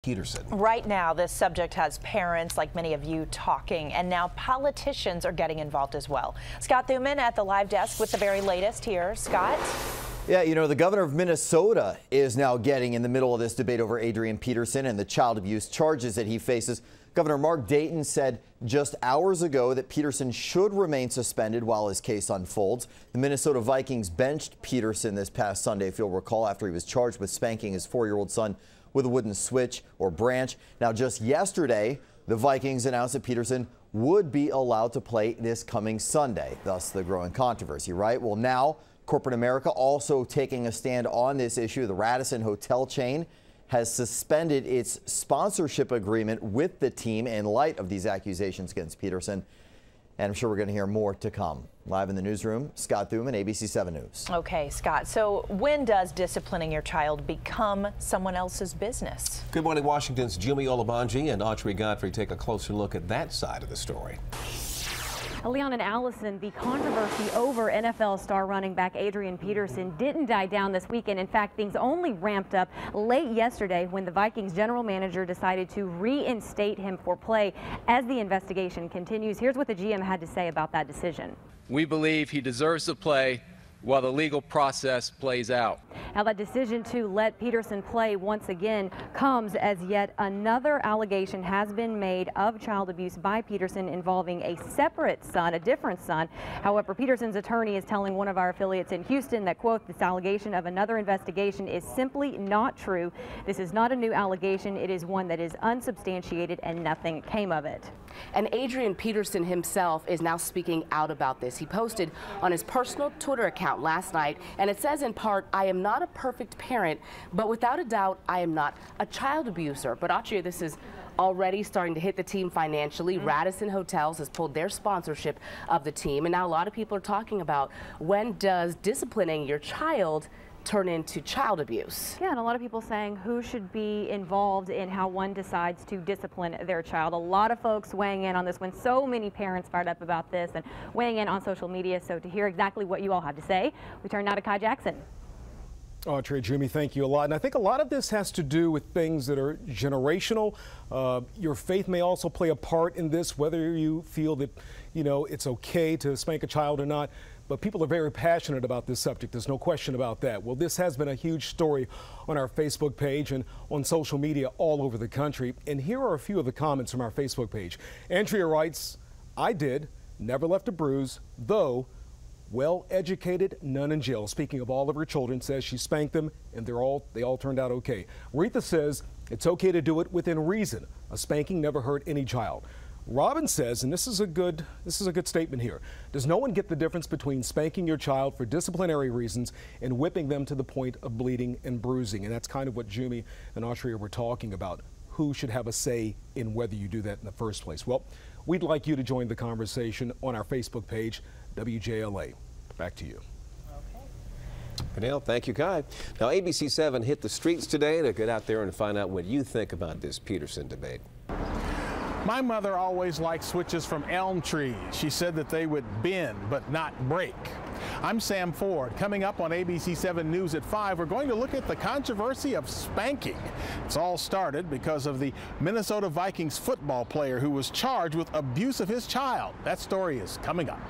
Peterson. Right now, this subject has parents like many of you talking, and now politicians are getting involved as well. Scott Thuman at the live desk with the very latest here. Scott? Yeah, you know, the governor of Minnesota is now getting in the middle of this debate over Adrian Peterson and the child abuse charges that he faces. Governor Mark Dayton said just hours ago that Peterson should remain suspended while his case unfolds. The Minnesota Vikings benched Peterson this past Sunday, if you'll recall, after he was charged with spanking his 4-year-old son with a wooden switch or branch. Now, just yesterday, the Vikings announced that Peterson would be allowed to play this coming Sunday, thus the growing controversy, right? Well, now corporate America also taking a stand on this issue. The Radisson hotel chain has suspended its sponsorship agreement with the team in light of these accusations against Peterson. And I'm sure we're going to hear more to come. Live in the newsroom, Scott Thuman, ABC 7 News. Okay, Scott. So when does disciplining your child become someone else's business? Good morning, Washington's Jimmy Olabanji and Audrey Godfrey take a closer look at that side of the story. Leon and Allison, the controversy over NFL star running back Adrian Peterson didn't die down this weekend. In fact, things only ramped up late yesterday when the Vikings general manager decided to reinstate him for play as the investigation continues. Here's what the GM had to say about that decision. We believe he deserves to play while the legal process plays out. Now, that decision to let Peterson play once again comes as yet another allegation has been made of child abuse by Peterson involving a separate son, a different son. However, Peterson's attorney is telling one of our affiliates in Houston that, quote, this allegation of another investigation is simply not true. This is not a new allegation. It is one that is unsubstantiated and nothing came of it. And Adrian Peterson himself is now speaking out about this. He posted on his personal Twitter account last night, and it says in part, I am not a perfect parent, but without a doubt, I am not a child abuser. But Audrey, this is already starting to hit the team financially. Radisson Hotels has pulled their sponsorship of the team, and now a lot of people are talking about when does disciplining your child turn into child abuse. Yeah, and a lot of people saying who should be involved in how one decides to discipline their child. A lot of folks weighing in on this one. So many parents fired up about this and weighing in on social media. So to hear exactly what you all have to say, we turn now to Kai Jackson. Audrey, Jimmy, thank you a lot. And I think a lot of this has to do with things that are generational. Your faith may also play a part in this, whether you feel that, you know, it's okay to spank a child or not. But people are very passionate about this subject. There's no question about that. Well, this has been a huge story on our Facebook page and on social media all over the country. And here are a few of the comments from our Facebook page. Andrea writes, I did, never left a bruise, though well-educated, none in jail. Speaking of all of her children, says she spanked them and they all turned out okay. Retha says it's okay to do it within reason. A spanking never hurt any child. Robin says, and this is a good statement here, does no one get the difference between spanking your child for disciplinary reasons and whipping them to the point of bleeding and bruising? And that's kind of what Jimmy and Austria were talking about. Who should have a say in whether you do that in the first place? Well, we'd like you to join the conversation on our Facebook page, WJLA. Back to you. Fidel, thank you, Kai. Now, ABC 7 hit the streets today to get out there and find out what you think about this Peterson debate. My mother always liked switches from elm trees. She said that they would bend but not break. I'm Sam Ford. Coming up on ABC 7 News at 5, we're going to look at the controversy of spanking. It's all started because of the Minnesota Vikings football player who was charged with abuse of his child. That story is coming up.